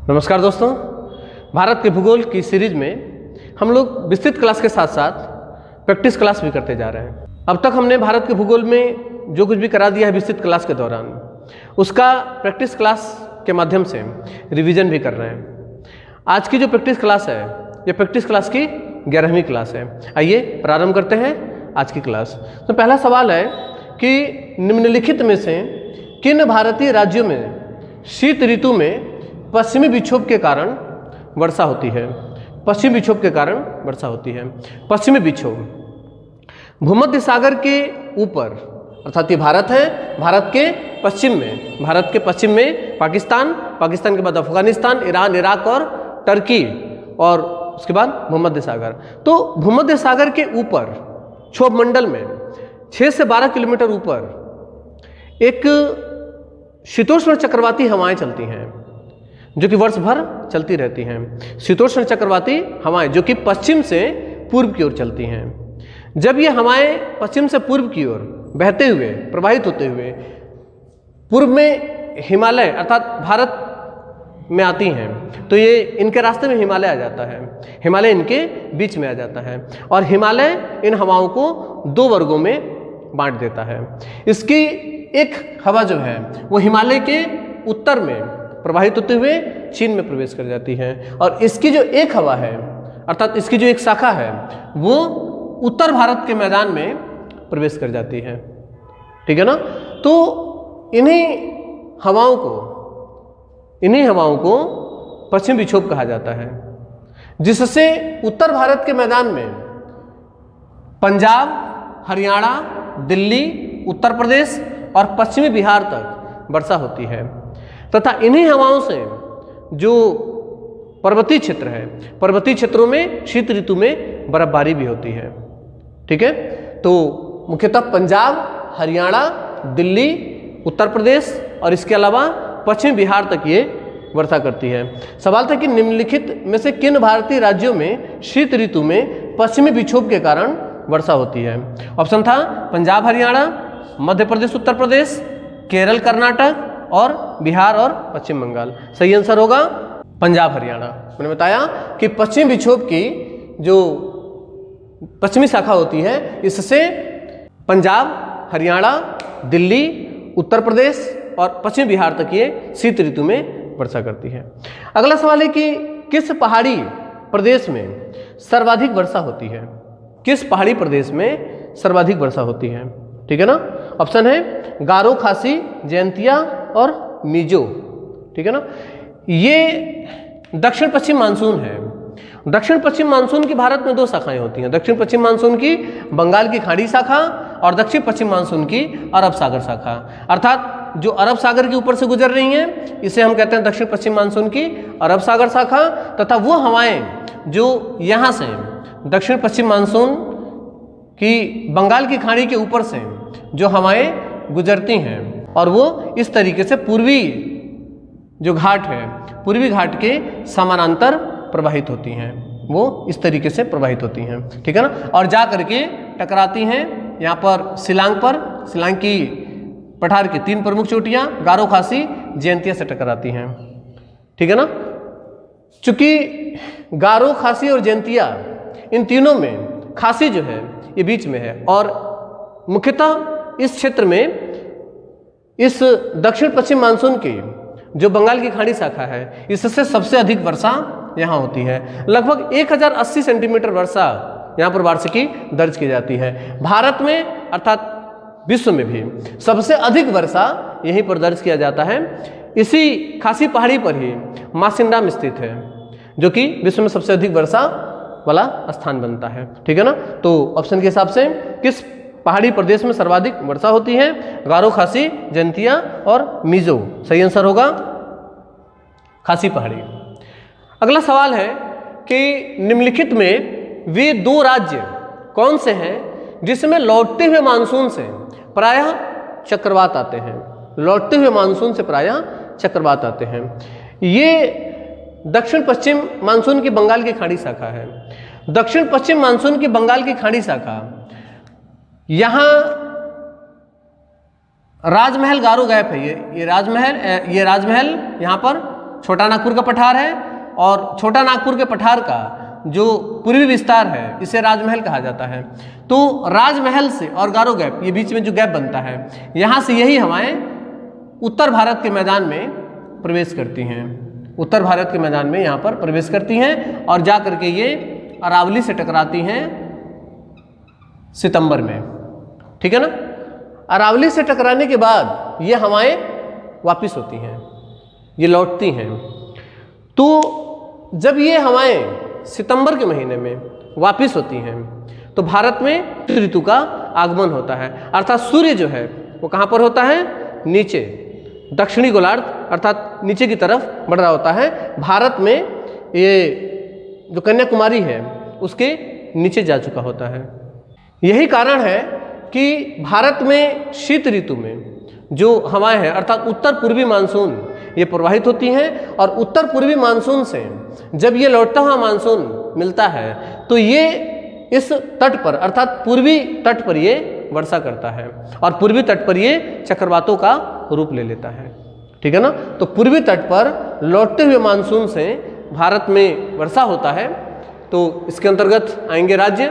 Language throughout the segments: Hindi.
नमस्कार दोस्तों, भारत के भूगोल की सीरीज में हम लोग विस्तृत क्लास के साथ साथ प्रैक्टिस क्लास भी करते जा रहे हैं। अब तक हमने भारत के भूगोल में जो कुछ भी करा दिया है विस्तृत क्लास के दौरान, उसका प्रैक्टिस क्लास के माध्यम से रिवीजन भी कर रहे हैं। आज की जो प्रैक्टिस क्लास है, ये प्रैक्टिस क्लास की 11वीं क्लास है। आइए प्रारंभ करते हैं आज की क्लास। तो पहला सवाल है कि निम्नलिखित में से किन भारतीय राज्यों में शीत ऋतु में पश्चिमी विक्षोभ के कारण वर्षा होती है? पश्चिमी विक्षोभ के कारण वर्षा होती है। पश्चिमी विक्षोभ भूमध्य सागर के ऊपर, अर्थात ये भारत है, भारत के पश्चिम में पाकिस्तान, पाकिस्तान के बाद अफगानिस्तान, ईरान, इराक और टर्की, और उसके बाद भूमध्य सागर। तो भूमध्य सागर के ऊपर क्षोभ मंडल में 6 से 12 किलोमीटर ऊपर एक शीतोष्ण चक्रवाती हवाएं चलती हैं, जो कि वर्ष भर चलती रहती हैं। शीतोष्ण चक्रवाती हवाएं जो कि पश्चिम से पूर्व की ओर चलती हैं। जब ये हवाएं पश्चिम से पूर्व की ओर बहते हुए, प्रवाहित होते हुए पूर्व में हिमालय अर्थात भारत में आती हैं, तो ये इनके रास्ते में हिमालय आ जाता है, हिमालय इनके बीच में आ जाता है, और हिमालय इन हवाओं को 2 वर्गों में बांट देता है। इसकी एक हवा जो है वो हिमालय के उत्तर में प्रवाहित होते हुए चीन में प्रवेश कर जाती है, और इसकी जो एक हवा है अर्थात इसकी जो एक शाखा है वो उत्तर भारत के मैदान में प्रवेश कर जाती है। ठीक है ना? तो इन्हीं हवाओं को पश्चिम विक्षोभ कहा जाता है, जिससे उत्तर भारत के मैदान में पंजाब, हरियाणा, दिल्ली, उत्तर प्रदेश और पश्चिमी बिहार तक वर्षा होती है, तथा इन्हीं हवाओं से जो पर्वतीय क्षेत्र है, पर्वतीय क्षेत्रों में शीत ऋतु में बर्फबारी भी होती है। ठीक है? तो मुख्यतः पंजाब, हरियाणा, दिल्ली, उत्तर प्रदेश और इसके अलावा पश्चिमी बिहार तक ये वर्षा करती है। सवाल था कि निम्नलिखित में से किन भारतीय राज्यों में शीत ऋतु में पश्चिमी विक्षोभ के कारण वर्षा होती है? ऑप्शन था पंजाब, हरियाणा, मध्य प्रदेश, उत्तर प्रदेश, केरल, कर्नाटक और बिहार और पश्चिम बंगाल। सही आंसर होगा पंजाब, हरियाणा। मैंने बताया कि पश्चिमी विक्षोभ की जो पश्चिमी शाखा होती है, इससे पंजाब, हरियाणा, दिल्ली, उत्तर प्रदेश और पश्चिम बिहार तक ये शीत ऋतु में वर्षा करती है। अगला सवाल है कि किस पहाड़ी प्रदेश में सर्वाधिक वर्षा होती है? किस पहाड़ी प्रदेश में सर्वाधिक वर्षा होती है? ठीक है ना? ऑप्शन है गारो, खासी, जयंतिया और मिजो। ठीक है ना? ये दक्षिण पश्चिम मानसून है। दक्षिण पश्चिम मानसून की भारत में 2 शाखाएं होती हैं। दक्षिण पश्चिम मानसून की बंगाल की खाड़ी शाखा और दक्षिण पश्चिम मानसून की अरब सागर शाखा। अर्थात जो अरब सागर के ऊपर से गुजर रही हैं, इसे हम कहते हैं दक्षिण पश्चिम मानसून की अरब सागर शाखा, तथा वो हवाएं जो यहाँ से दक्षिण पश्चिम मानसून की बंगाल की खाड़ी के ऊपर से जो हवाएं गुजरती हैं, और वो इस तरीके से पूर्वी जो घाट है, पूर्वी घाट के समानांतर प्रवाहित होती हैं, वो इस तरीके से प्रवाहित होती हैं। ठीक है ना? और जा करके टकराती हैं यहाँ पर शिलांग की पठार की 3 प्रमुख चोटियाँ गारो, खासी, जयंतिया से टकराती हैं। ठीक है ना? चूंकि गारो, खासी और जयंतिया इन तीनों में खासी जो है ये बीच में है, और मुख्यतः इस क्षेत्र में इस दक्षिण पश्चिम मानसून की जो बंगाल की खाड़ी शाखा है, इससे सबसे अधिक वर्षा यहाँ होती है। लगभग 1080 सेंटीमीटर वर्षा यहाँ पर वार्षिकी दर्ज की जाती है। भारत में अर्थात विश्व में भी सबसे अधिक वर्षा यहीं पर दर्ज किया जाता है। इसी खासी पहाड़ी पर ही मासिंडाम स्थित है, जो कि विश्व में सबसे अधिक वर्षा वाला स्थान बनता है। ठीक है ना? तो ऑप्शन के हिसाब से किस पहाड़ी प्रदेश में सर्वाधिक वर्षा होती है? गारो, खासी, जयंतिया और मिजो। सही आंसर होगा खासी पहाड़ी। अगला सवाल है कि निम्नलिखित में वे 2 राज्य कौन से हैं जिसमें लौटते हुए मानसून से प्रायः चक्रवात आते हैं? लौटते हुए मानसून से प्रायः चक्रवात आते हैं। ये दक्षिण पश्चिम मानसून की बंगाल की खाड़ी शाखा है। दक्षिण पश्चिम मानसून की बंगाल की खाड़ी शाखा, यहाँ राजमहल गारो गैप है, ये राजमहल यहाँ पर छोटा नागपुर का पठार है, और छोटा नागपुर के पठार का जो पूर्वी विस्तार है इसे राजमहल कहा जाता है। तो राजमहल से और गारो गैप, ये बीच में जो गैप बनता है, यहाँ से यही हवाएं उत्तर भारत के मैदान में प्रवेश करती हैं, उत्तर भारत के मैदान में यहाँ पर प्रवेश करती हैं और जा करके ये अरावली से टकराती हैं सितंबर में, ठीक है ना। अरावली से टकराने के बाद ये हवाएं वापस होती हैं, ये लौटती हैं। तो जब ये हवाएं सितंबर के महीने में वापस होती हैं तो भारत में ऋतु का आगमन होता है, अर्थात सूर्य जो है वो कहाँ पर होता है, नीचे दक्षिणी गोलार्ध अर्थात नीचे की तरफ बढ़ रहा होता है। भारत में ये जो कन्याकुमारी है उसके नीचे जा चुका होता है। यही कारण है कि भारत में शीत ऋतु में जो हवाएं हैं अर्थात उत्तर पूर्वी मानसून ये प्रवाहित होती हैं, और उत्तर पूर्वी मानसून से जब ये लौटता हुआ मानसून मिलता है तो ये इस तट पर अर्थात पूर्वी तट पर ये वर्षा करता है, और पूर्वी तट पर ये चक्रवातों का रूप ले लेता है, ठीक है ना। तो पूर्वी तट पर लौटते हुए मानसून से भारत में वर्षा होता है। तो इसके अंतर्गत आएंगे राज्य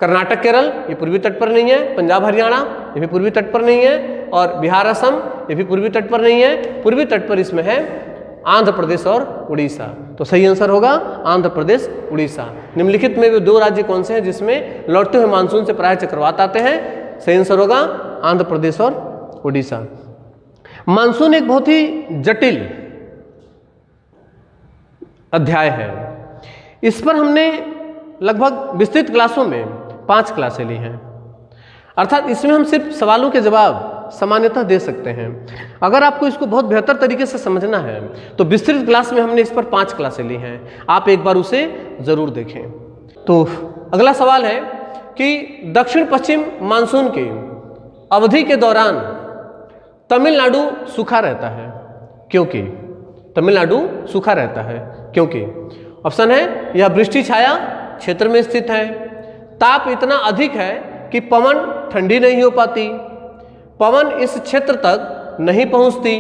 कर्नाटक केरल, ये पूर्वी तट पर नहीं है, पंजाब हरियाणा ये भी पूर्वी तट पर नहीं है, और बिहार असम ये भी पूर्वी तट पर नहीं है। पूर्वी तट पर इसमें है आंध्र प्रदेश और उड़ीसा। तो सही आंसर होगा आंध्र प्रदेश उड़ीसा। निम्नलिखित में वे दो राज्य कौन से हैं जिसमें लौटते हुए मानसून से प्रायः चक्रवात आते हैं? सही आंसर होगा आंध्र प्रदेश और उड़ीसा। मानसून एक बहुत ही जटिल अध्याय है। इस पर हमने लगभग विस्तृत क्लासों में 5 क्लासें ली हैं, अर्थात इसमें हम सिर्फ सवालों के जवाब सामान्यतः दे सकते हैं। अगर आपको इसको बहुत बेहतर तरीके से समझना है तो विस्तृत क्लास में हमने इस पर 5 क्लासें ली हैं, आप एक बार उसे ज़रूर देखें। तो अगला सवाल है कि दक्षिण पश्चिम मानसून की अवधि के दौरान तमिलनाडु सूखा रहता है क्योंकि? तमिलनाडु सूखा रहता है क्योंकि? ऑप्शन है यह वृष्टि छाया क्षेत्र में स्थित है, ताप इतना अधिक है कि पवन ठंडी नहीं हो पाती, पवन इस क्षेत्र तक नहीं पहुंचती,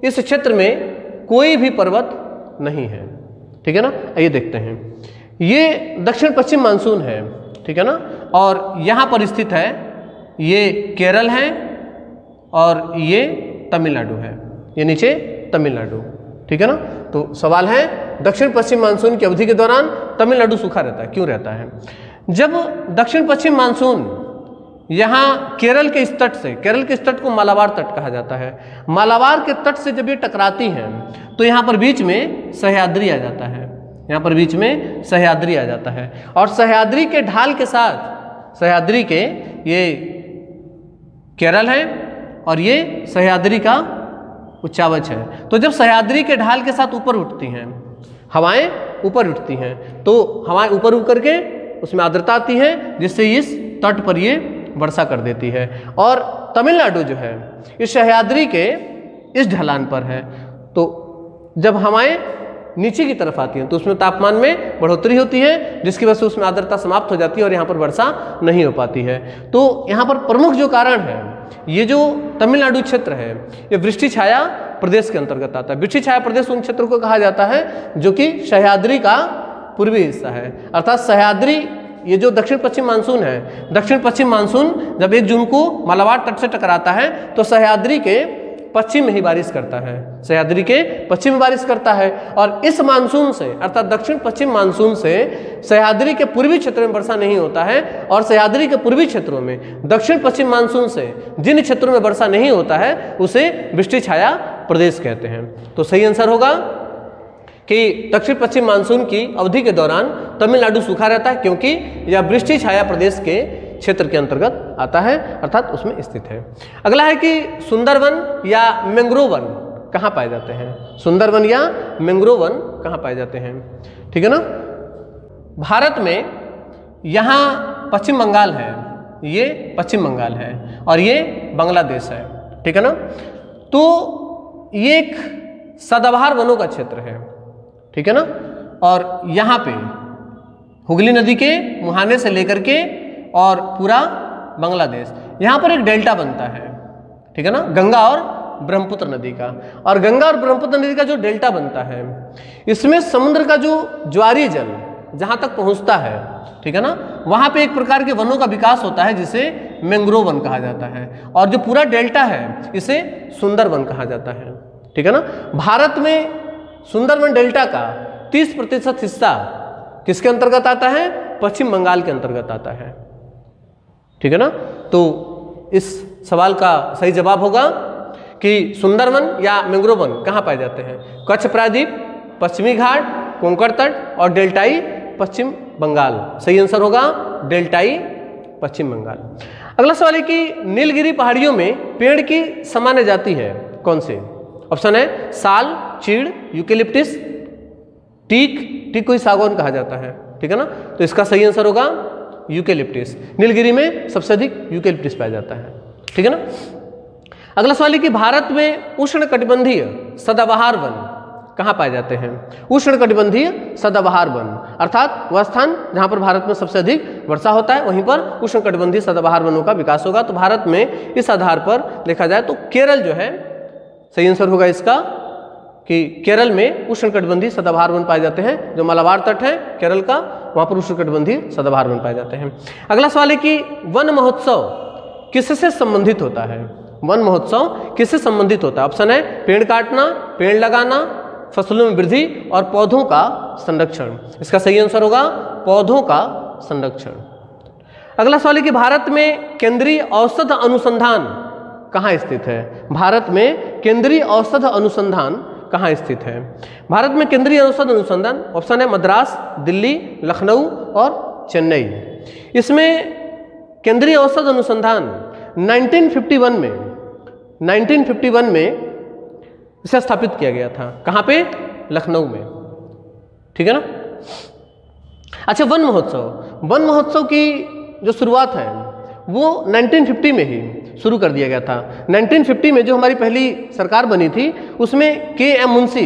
इस क्षेत्र में कोई भी पर्वत नहीं है, ठीक है ना। आइए देखते हैं। ये दक्षिण पश्चिम मानसून है, ठीक है ना, और यहाँ पर स्थित है, ये केरल है और ये तमिलनाडु है, ये नीचे तमिलनाडु, ठीक है ना। तो सवाल है दक्षिण पश्चिम मानसून की अवधि के दौरान तमिलनाडु सूखा रहता है, क्यों रहता है? जब दक्षिण पश्चिम मानसून यहाँ केरल के इस तट से, केरल के इस तट को मालाबार तट कहा जाता है, मालाबार के तट से जब ये टकराती हैं तो यहाँ पर बीच में सह्याद्री आ जाता है, यहाँ पर बीच में सह्याद्री आ जाता है, और सह्याद्री के ढाल के साथ, सह्याद्री के ये केरल है और ये सह्याद्री का उच्चावच है। तो जब सह्याद्री के ढाल के साथ ऊपर उठती हैं हवाएं, ऊपर उठती हैं तो हवाएं ऊपर उठ करके उसमें आर्द्रता आती है जिससे इस तट पर ये वर्षा कर देती है। और तमिलनाडु जो है इस सह्याद्री के इस ढलान पर है, तो जब हवाएं नीचे की तरफ आती हैं तो उसमें तापमान में बढ़ोतरी होती है जिसकी वजह से उसमें आर्द्रता समाप्त हो जाती है और यहाँ पर वर्षा नहीं हो पाती है। तो यहाँ पर प्रमुख जो कारण है, ये जो तमिलनाडु क्षेत्र है ये वृष्टि छाया प्रदेश के अंतर्गत आता है। वृष्टि छाया प्रदेश उन क्षेत्रों को कहा जाता है जो कि सह्याद्री का पूर्वी हिस्सा है, अर्थात सह्याद्री, ये जो दक्षिण पश्चिम मानसून है, दक्षिण पश्चिम मानसून जब 1 जून को मालाबार तट से टकराता है तो सह्याद्री के पश्चिम में ही बारिश करता है, सह्याद्री के पश्चिम में बारिश करता है। और इस मानसून से अर्थात दक्षिण पश्चिम मानसून से सह्याद्री के पूर्वी क्षेत्रों में वर्षा नहीं होता है, और सह्याद्री के पूर्वी क्षेत्रों में दक्षिण पश्चिम मानसून से जिन क्षेत्रों में वर्षा नहीं होता है उसे वृष्टि छाया प्रदेश कहते हैं। तो सही आंसर होगा कि दक्षिण पश्चिम मानसून की अवधि के दौरान तमिलनाडु सूखा रहता है क्योंकि यह वृष्टि छाया प्रदेश के क्षेत्र के अंतर्गत आता है, अर्थात उसमें स्थित है। अगला है कि सुंदरवन या मैंग्रोव वन कहाँ पाए जाते हैं? सुंदरवन या मैंग्रोव वन कहाँ पाए जाते हैं, ठीक है ना। भारत में यहाँ पश्चिम बंगाल है, ये पश्चिम बंगाल है और ये बांग्लादेश है, ठीक है ना। तो ये एक सदाबहार वनों का क्षेत्र है, ठीक है ना, और यहाँ पे हुगली नदी के मुहाने से लेकर के और पूरा बांग्लादेश, यहाँ पर एक डेल्टा बनता है, ठीक है ना, गंगा और ब्रह्मपुत्र नदी का। और गंगा और ब्रह्मपुत्र नदी का जो डेल्टा बनता है, इसमें समुद्र का जो ज्वारीय जल जहाँ तक पहुँचता है, ठीक है ना, वहाँ पे एक प्रकार के वनों का विकास होता है जिसे मैंग्रोव वन कहा जाता है। और जो पूरा डेल्टा है इसे सुंदरवन कहा जाता है, ठीक है ना। भारत में सुंदरवन डेल्टा का 30% हिस्सा किसके अंतर्गत आता है? पश्चिम बंगाल के अंतर्गत आता है, ठीक है ना। तो इस सवाल का सही जवाब होगा कि सुंदरवन या मैंग्रोव वन कहाँ पाए जाते हैं? कच्छ प्रायद्वीप, पश्चिमी घाट, कोंकण तट और डेल्टाई पश्चिम बंगाल। सही आंसर होगा डेल्टाई पश्चिम बंगाल। अगला सवाल है कि नीलगिरी पहाड़ियों में पेड़ की सामान्य जाति है कौन से? ऑप्शन है साल, चीड़, यूकेलिप्टिस, टीक। टीक को ही सागौन कहा जाता है, ठीक है ना। तो इसका सही आंसर होगा यूकेलिप्टिस। नीलगिरी में सबसे अधिक यूकेलिप्टिस पाया जाता है, ठीक है ना। अगला सवाल है कि भारत में उष्णकटिबंधीय सदाबहार वन कहाँ पाए जाते हैं? उष्णकटिबंधीय सदाबहार वन अर्थात वह स्थान जहाँ पर भारत में सबसे अधिक वर्षा होता है, वहीं पर उष्णकटिबंधीय सदाबहार वनों का विकास होगा। तो भारत में इस आधार पर देखा जाए तो केरल जो है सही आंसर होगा इसका, कि केरल में उष्णकटिबंधीय सदाबहार वन पाए जाते हैं। जो मालाबार तट है केरल का, वहाँ पर उष्णकटिबंधीय सदाबहार वन पाए जाते हैं। अगला सवाल है कि वन महोत्सव किससे संबंधित होता है? वन महोत्सव किससे संबंधित होता है? ऑप्शन है पेड़ काटना, पेड़ लगाना, फसलों में वृद्धि और पौधों का संरक्षण। इसका सही आंसर होगा पौधों का संरक्षण। अगला सवाल है कि भारत में केंद्रीय औषध अनुसंधान कहाँ स्थित है? भारत में केंद्रीय औषध अनुसंधान कहाँ स्थित है? भारत में केंद्रीय औषध अनुसंधान ऑप्शन है मद्रास, दिल्ली, लखनऊ और चेन्नई। इसमें केंद्रीय औषध अनुसंधान 1951 में इसे स्थापित किया गया था। कहाँ पे? लखनऊ में, ठीक है ना। अच्छा, वन महोत्सव की जो शुरुआत है वो 1950 में ही शुरू कर दिया गया था। 1950 में जो हमारी पहली सरकार बनी थी उसमें के.एम. मुंशी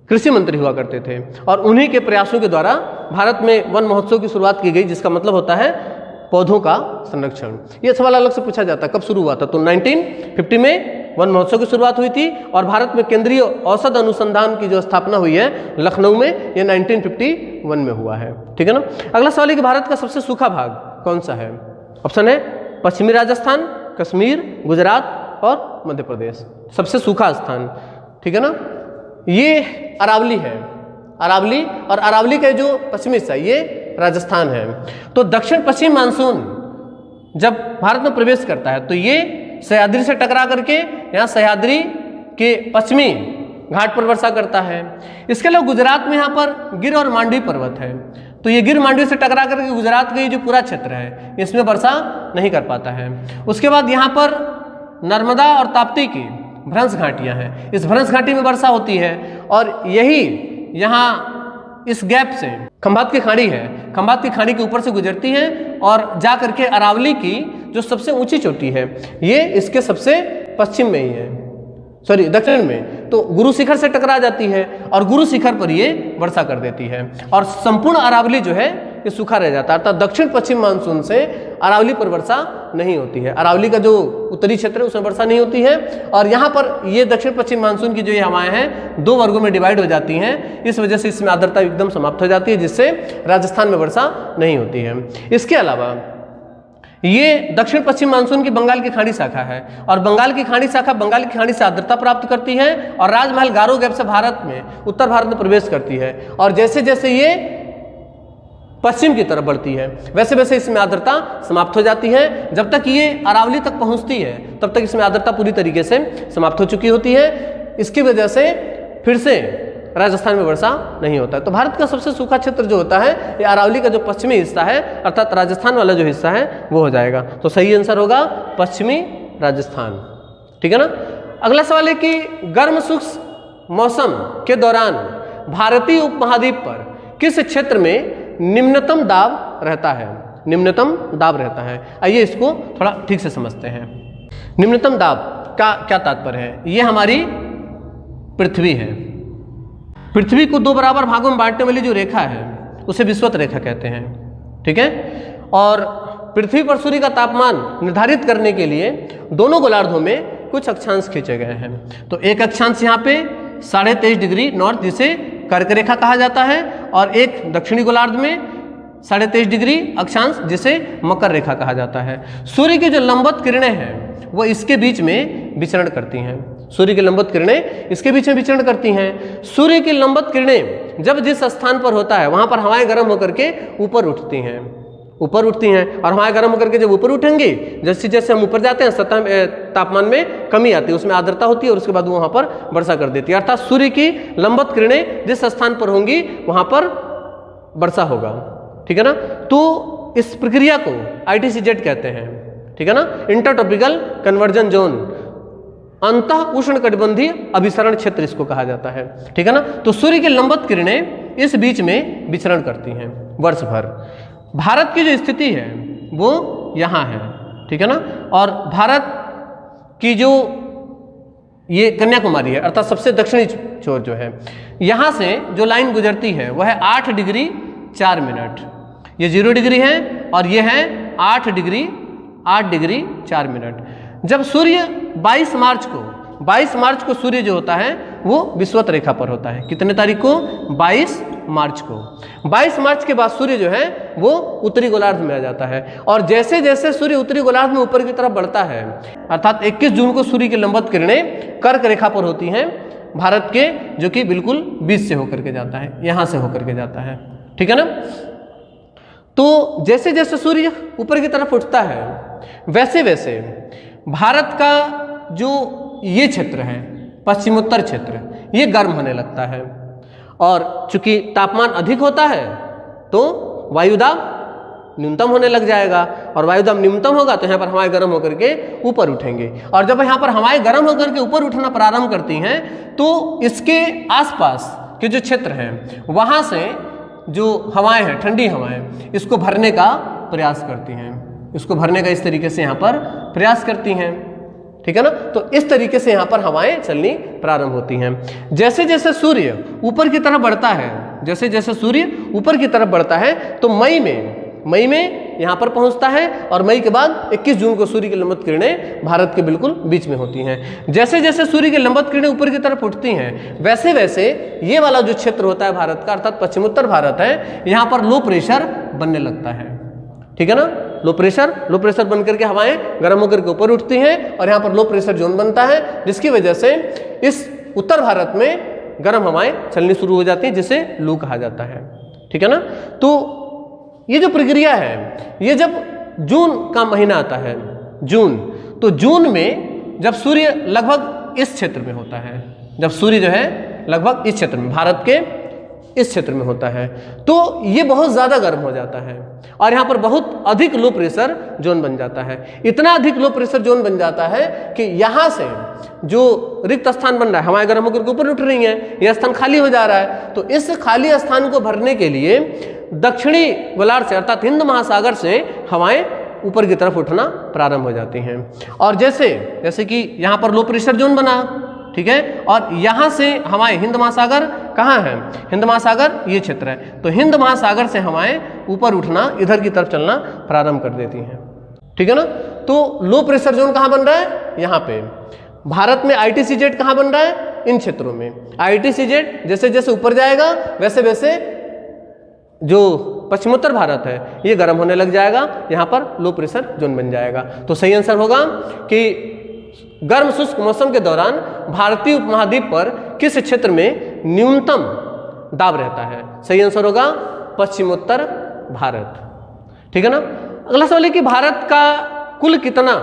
कृषि मंत्री हुआ करते थे और उन्हीं के प्रयासों के द्वारा भारत में वन महोत्सव की शुरुआत की गई, जिसका मतलब होता है पौधों का संरक्षण। ये सवाल अलग से पूछा जाता है कब शुरू हुआ था, तो 1950 में वन महोत्सव की शुरुआत हुई थी और भारत में केंद्रीय औषध अनुसंधान की जो स्थापना हुई है लखनऊ में, ये 1951 में हुआ है, ठीक है ना। अगला सवाल है कि भारत का सबसे सूखा भाग कौन सा है? ऑप्शन है पश्चिमी राजस्थान, कश्मीर, गुजरात और मध्य प्रदेश। सबसे सूखा स्थान, ठीक है ना, ये अरावली है। अरावली और अरावली का जो पश्चिमी हिस्सा ये राजस्थान है। तो दक्षिण पश्चिम मानसून जब भारत में प्रवेश करता है तो ये सह्याद्री से टकरा करके यहाँ सह्याद्री के पश्चिमी घाट पर वर्षा करता है। इसके अलावा गुजरात में यहाँ पर गिर और मांडवी पर्वत है, तो ये गिर मांडवी से टकरा करके गुजरात का ये जो पूरा क्षेत्र है इसमें वर्षा नहीं कर पाता है। उसके बाद यहाँ पर नर्मदा और ताप्ती की भ्रंश घाटियाँ हैं, इस भ्रंश घाटी में वर्षा होती है और यही यहाँ इस गैप से खंभात की खाड़ी है, खंभात की खाड़ी के ऊपर से गुजरती है और जा करके अरावली की जो सबसे ऊंची चोटी है ये इसके सबसे पश्चिम में ही है, सॉरी दक्षिण में, तो गुरु शिखर से टकरा जाती है और गुरु शिखर पर ये वर्षा कर देती है और संपूर्ण अरावली जो है ये सूखा रह जाता है। अर्थात दक्षिण पश्चिम मानसून से अरावली पर वर्षा नहीं होती है। अरावली का जो उत्तरी क्षेत्र है उसमें वर्षा नहीं होती है और यहाँ पर ये दक्षिण पश्चिम मानसून की जो ये हवाएं हैं दो वर्गों में डिवाइड हो जाती हैं, इस वजह से इसमें आर्द्रता एकदम समाप्त हो जाती है, जिससे राजस्थान में वर्षा नहीं होती है। इसके अलावा ये दक्षिण पश्चिम मानसून की बंगाल की खाड़ी शाखा है और बंगाल की खाड़ी शाखा बंगाल की खाड़ी से आर्द्रता प्राप्त करती है और राजमहल गारो गैप से भारत में उत्तर भारत में प्रवेश करती है और जैसे जैसे ये पश्चिम की तरफ बढ़ती है वैसे वैसे इसमें आर्द्रता समाप्त हो जाती है। जब तक ये अरावली तक पहुंचती है तब तक इसमें आर्द्रता पूरी तरीके से समाप्त हो चुकी होती है। इसकी वजह से फिर से राजस्थान में वर्षा नहीं होता है। तो भारत का सबसे सूखा क्षेत्र जो होता है ये अरावली का जो पश्चिमी हिस्सा है अर्थात राजस्थान वाला जो हिस्सा है वो हो जाएगा। तो सही आंसर होगा पश्चिमी राजस्थान, ठीक है ना। अगला सवाल है कि गर्म शुष्क मौसम के दौरान भारतीय उपमहाद्वीप पर किस क्षेत्र में निम्नतम दाब रहता है? निम्नतम दाब रहता है, आइए इसको थोड़ा ठीक से समझते हैं। निम्नतम दाब का क्या तात्पर्य है? ये हमारी पृथ्वी है। पृथ्वी को दो बराबर भागों में बांटने वाली जो रेखा है उसे विषुवत रेखा कहते हैं, ठीक है। और पृथ्वी पर सूर्य का तापमान निर्धारित करने के लिए दोनों गोलार्धों में कुछ अक्षांश खींचे गए हैं। तो एक अक्षांश यहाँ पे 23.5 डिग्री नॉर्थ जिसे कर्क रेखा कहा जाता है, और एक दक्षिणी गोलार्ध में 23.5 डिग्री अक्षांश जिसे मकर रेखा कहा जाता है। सूर्य की जो लंबवत किरणें हैं वो इसके बीच में विचरण करती हैं। सूर्य की लंबवत किरणें इसके बीच में विचरण करती हैं। सूर्य की लंबवत किरणें जब जिस स्थान पर होता है वहां पर हवाएं गर्म होकर के ऊपर उठती हैं, और हवाएं गर्म होकर के जब ऊपर उठेंगी, जैसे जैसे हम ऊपर जाते हैं सतह तापमान में कमी आती है, उसमें आर्द्रता होती है और उसके बाद वो वहां पर वर्षा कर देती है। अर्थात सूर्य की लंबवत किरणें जिस स्थान पर होंगी वहां पर वर्षा होगा, ठीक है ना। तो इस प्रक्रिया को ITCZ कहते हैं, ठीक है ना, इंटरट्रॉपिकल कन्वर्जन जोन, अंतः उष्णकटिबंधीय अभिसरण क्षेत्र इसको कहा जाता है, ठीक है ना। तो सूर्य की लंबवत किरणें इस बीच में विचरण करती हैं वर्ष भर। भारत की जो स्थिति है वो यहाँ है, ठीक है ना, और भारत की जो ये कन्याकुमारी है अर्थात सबसे दक्षिणी छोर जो है, यहाँ से जो लाइन गुजरती है वह है 8 डिग्री 4 मिनट। ये 0 डिग्री है और ये है 8 डिग्री 4 मिनट। जब सूर्य 22 मार्च को सूर्य जो होता है वो विषुवत रेखा पर होता है। कितने तारीख को? 22 मार्च को। 22 मार्च के बाद सूर्य जो है वो उत्तरी गोलार्ध में आ जाता है, और जैसे जैसे सूर्य उत्तरी गोलार्ध में ऊपर की तरफ बढ़ता है, अर्थात 21 जून को सूर्य की लंबवत किरणें कर्क रेखा पर होती हैं भारत के, जो कि बिल्कुल बीच से होकर के जाता है, यहाँ से होकर के जाता है, ठीक है ना। तो जैसे जैसे सूर्य ऊपर की तरफ उठता है वैसे वैसे भारत का जो ये क्षेत्र है पश्चिमोत्तर क्षेत्र, ये गर्म होने लगता है, और चूंकि तापमान अधिक होता है तो वायुदाब न्यूनतम होने लग जाएगा, और वायुदाब न्यूनतम होगा तो यहाँ पर हवाएं गर्म होकर के ऊपर उठेंगे, और जब यहाँ पर हवाएं गर्म होकर के ऊपर उठना प्रारंभ करती हैं तो इसके आसपास के जो क्षेत्र हैं वहाँ से जो हवाएं हैं, ठंडी हवाएं, इसको भरने का प्रयास करती हैं, इसको भरने का इस तरीके से यहाँ पर प्रयास करती हैं, ठीक है ना। तो इस तरीके से यहाँ पर हवाएं चलनी प्रारंभ होती हैं। जैसे जैसे सूर्य ऊपर की तरफ बढ़ता है, जैसे जैसे सूर्य ऊपर की तरफ बढ़ता है तो मई में यहाँ पर पहुँचता है, और मई के बाद 21 जून को सूर्य की लंबवत किरणें भारत के बिल्कुल बीच में होती हैं। जैसे जैसे सूर्य की लंबवत किरणें ऊपर की तरफ उठती हैं वैसे वैसे ये वाला जो क्षेत्र होता है भारत का, अर्थात पश्चिमोत्तर भारत है, यहाँ पर लो प्रेशर बनने लगता है, ठीक है ना। लो प्रेशर बन करके हवाएं गर्म होकर के ऊपर उठती हैं, और यहाँ पर लो प्रेशर जोन बनता है, जिसकी वजह से इस उत्तर भारत में गर्म हवाएं चलनी शुरू हो जाती हैं, जिसे लू कहा जाता है, ठीक है ना। तो ये जो प्रक्रिया है, ये जब जून का महीना आता है, तो जून में जब सूर्य लगभग इस क्षेत्र में होता है, जब सूर्य जो है लगभग इस क्षेत्र में, भारत के इस क्षेत्र में होता है, तो ये बहुत ज़्यादा गर्म हो जाता है, और यहाँ पर बहुत अधिक लो प्रेशर जोन बन जाता है। इतना अधिक लो प्रेशर जोन बन जाता है कि यहाँ से जो रिक्त स्थान बन रहा है, हवाएं गर्म होकर ऊपर उठ रही हैं, यह स्थान खाली हो जा रहा है, तो इस खाली स्थान को भरने के लिए दक्षिणी गोलार्ध से अर्थात हिंद महासागर से हवाएं ऊपर की तरफ उठना प्रारंभ हो जाती हैं। और जैसे कि यहाँ पर लो प्रेशर जोन बना, ठीक है, और यहाँ से हवाएं, हिंद महासागर कहाँ है? हिंद महासागर ये क्षेत्र है, तो हिंद महासागर से हवाएं ऊपर उठना, इधर की तरफ चलना प्रारंभ कर देती हैं, ठीक है ना। तो लो प्रेशर जोन कहाँ बन रहा है? यहाँ पे। भारत में ITCZ कहाँ बन रहा है? इन क्षेत्रों में। ITCZ जैसे जैसे ऊपर जाएगा वैसे वैसे जो पश्चिमोत्तर भारत है ये गर्म होने लग जाएगा, यहाँ पर लो प्रेशर जोन बन जाएगा। तो सही आंसर होगा कि गर्म शुष्क मौसम के दौरान भारतीय उपमहाद्वीप पर किस क्षेत्र में न्यूनतम दाब रहता है? सही आंसर होगा पश्चिमोत्तर भारत, ठीक है ना। अगला सवाल है कि भारत का कुल कितना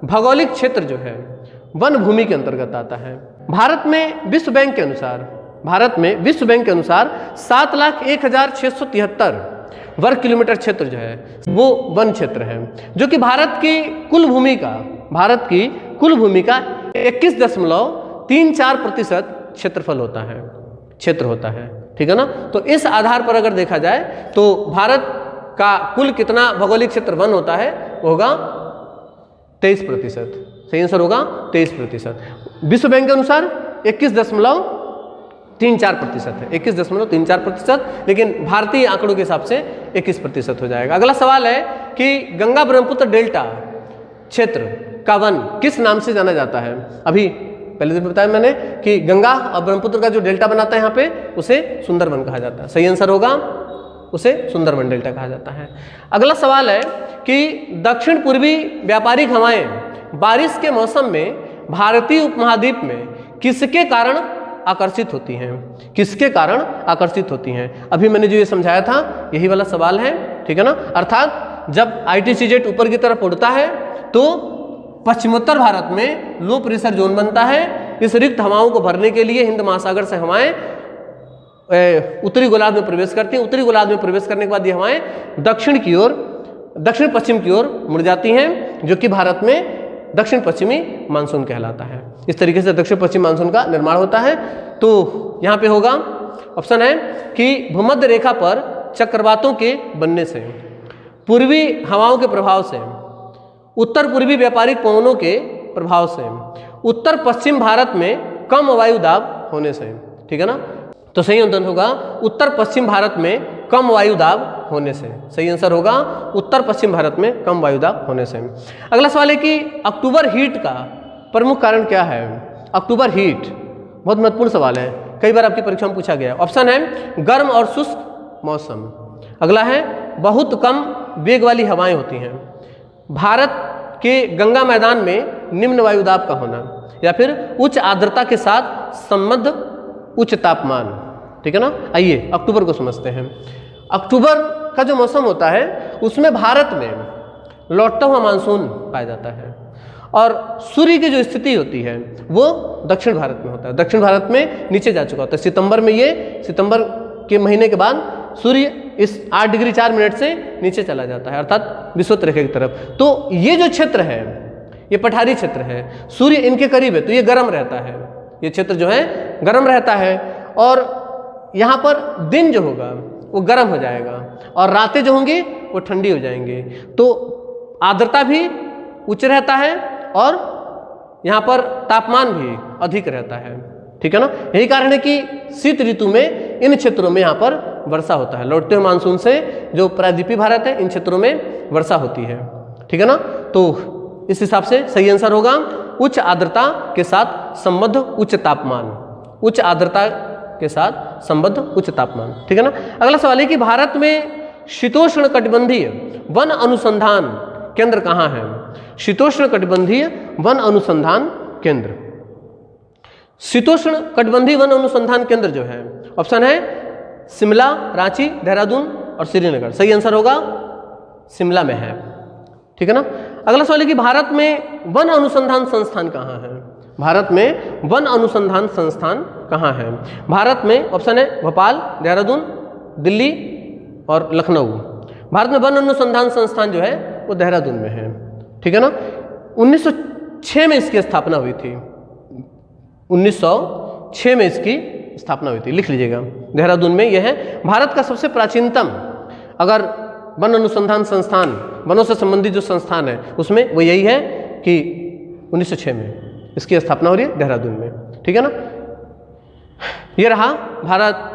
भौगोलिक क्षेत्र जो है वन भूमि के अंतर्गत आता है? भारत में विश्व बैंक के अनुसार 7,01,673 वर्ग किलोमीटर क्षेत्र जो है वो वन क्षेत्र है, जो कि भारत की कुल भूमि का 21.34% क्षेत्रफल होता है, ठीक है ना। तो इस आधार पर अगर देखा जाए तो भारत का कुल कितना भौगोलिक क्षेत्र वन होता है वो होगा 23%। सही आंसर होगा 23%। विश्व बैंक के अनुसार 21.34% है, 21.34%, लेकिन भारतीय आंकड़ों के हिसाब से 21% हो जाएगा। अगला सवाल है कि गंगा ब्रह्मपुत्र डेल्टा क्षेत्र का वन किस नाम से जाना जाता है? अभी पहले दिन बताया मैंने कि गंगा और ब्रह्मपुत्र का जो डेल्टा बनाता है यहाँ पे, उसे सुंदरवन कहा जाता है। सही आंसर होगा, उसे सुंदरवन डेल्टा कहा जाता है। अगला सवाल है कि दक्षिण पूर्वी व्यापारिक हवाएं बारिश के मौसम में भारतीय उपमहाद्वीप में किसके कारण आकर्षित होती हैं? किसके कारण आकर्षित होती हैं? अभी मैंने जो ये समझाया था यही वाला सवाल है, ठीक है ना। अर्थात जब ITCZ ऊपर की तरफ उड़ता है तो पश्चिमोत्तर भारत में लो प्रेशर जोन बनता है। इस रिक्त हवाओं को भरने के लिए हिंद महासागर से हवाएं उत्तरी गोलार्ध में प्रवेश करती हैं। उत्तरी गोलार्ध में प्रवेश करने के बाद ये हवाएं दक्षिण की ओर, दक्षिण पश्चिम की ओर मुड़ जाती हैं, जो कि भारत में दक्षिण पश्चिमी मानसून कहलाता है। इस तरीके से दक्षिण पश्चिम मानसून का निर्माण होता है। तो यहाँ पे होगा ऑप्शन है कि भूमध्य रेखा पर चक्रवातों के बनने से, पूर्वी हवाओं के प्रभाव से, उत्तर पूर्वी व्यापारिक पवनों के प्रभाव से, उत्तर पश्चिम भारत में कम वायु दाब होने से, ठीक है ना। तो सही आंसर होगा उत्तर पश्चिम भारत में कम वायु दाब होने से। सही आंसर होगा उत्तर पश्चिम भारत में कम वायु दाब होने से। अगला सवाल है कि अक्टूबर हीट का प्रमुख कारण क्या है? अक्टूबर हीट बहुत महत्वपूर्ण सवाल है, कई बार आपकी परीक्षा में पूछा गया। ऑप्शन है गर्म और शुष्क मौसम, अगला है बहुत कम वेग वाली हवाएं होती हैं, भारत के गंगा मैदान में निम्न वायु दाब का होना, या फिर उच्च आर्द्रता के साथ संबद्ध उच्च तापमान, ठीक है ना। आइए अक्टूबर को समझते हैं। अक्टूबर का जो मौसम होता है उसमें भारत में लौटता हुआ मानसून पाया जाता है, और सूर्य की जो स्थिति होती है वो दक्षिण भारत में होता है, दक्षिण भारत में नीचे जा चुका होता है। सितंबर में सितंबर के महीने के बाद सूर्य इस 8 डिग्री 4 मिनट से नीचे चला जाता है, अर्थात विषुवत रेखा की तरफ। तो ये जो क्षेत्र है ये पठारी क्षेत्र है, सूर्य इनके करीब है तो ये गर्म रहता है, ये क्षेत्र जो है गर्म रहता है, और यहाँ पर दिन जो होगा वो गर्म हो जाएगा और रातें जो होंगी वो ठंडी हो जाएंगी। तो आर्द्रता भी उच्च रहता है और यहाँ पर तापमान भी अधिक रहता है, ठीक है ना। यही कारण है कि शीत ऋतु में इन क्षेत्रों में यहाँ पर वर्षा होता है। लौटते हुए मानसून से जो प्रायद्वीपीय भारत है इन क्षेत्रों में वर्षा होती है, ठीक है ना। तो इस हिसाब से सही आंसर होगा उच्च आर्द्रता के साथ संबद्ध उच्च तापमान, उच्च आर्द्रता के साथ संबद्ध उच्च तापमान, ठीक है ना। अगला सवाल है कि भारत में शीतोष्ण कटिबंधीय वन अनुसंधान केंद्र कहाँ है? शीतोष्ण कटिबंधीय वन अनुसंधान केंद्र, शीतोष्ण कटिबंधीय वन अनुसंधान केंद्र जो है, ऑप्शन है शिमला, रांची, देहरादून और श्रीनगर। सही आंसर होगा शिमला में है, ठीक है ना। अगला सवाल है कि भारत में वन अनुसंधान संस्थान कहाँ है? भारत में वन अनुसंधान संस्थान कहाँ है? भारत में ऑप्शन है भोपाल, देहरादून, दिल्ली और लखनऊ। भारत में वन अनुसंधान संस्थान जो है वो देहरादून में है, ठीक है ना। 1906 में इसकी स्थापना हुई थी, 1906 में इसकी स्थापना हुई थी, लिख लीजिएगा। देहरादून में यह है भारत का सबसे प्राचीनतम अगर वन अनुसंधान संस्थान, वनों से संबंधित जो संस्थान है उसमें वो यही है कि 1906 में इसकी स्थापना हो रही है देहरादून में, ठीक है ना। ये रहा भारत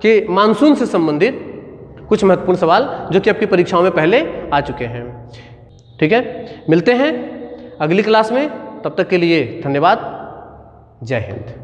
के मानसून से संबंधित कुछ महत्वपूर्ण सवाल जो कि आपकी परीक्षाओं में पहले आ चुके हैं, ठीक है। मिलते हैं अगली क्लास में, तब तक के लिए धन्यवाद। जय हिंद।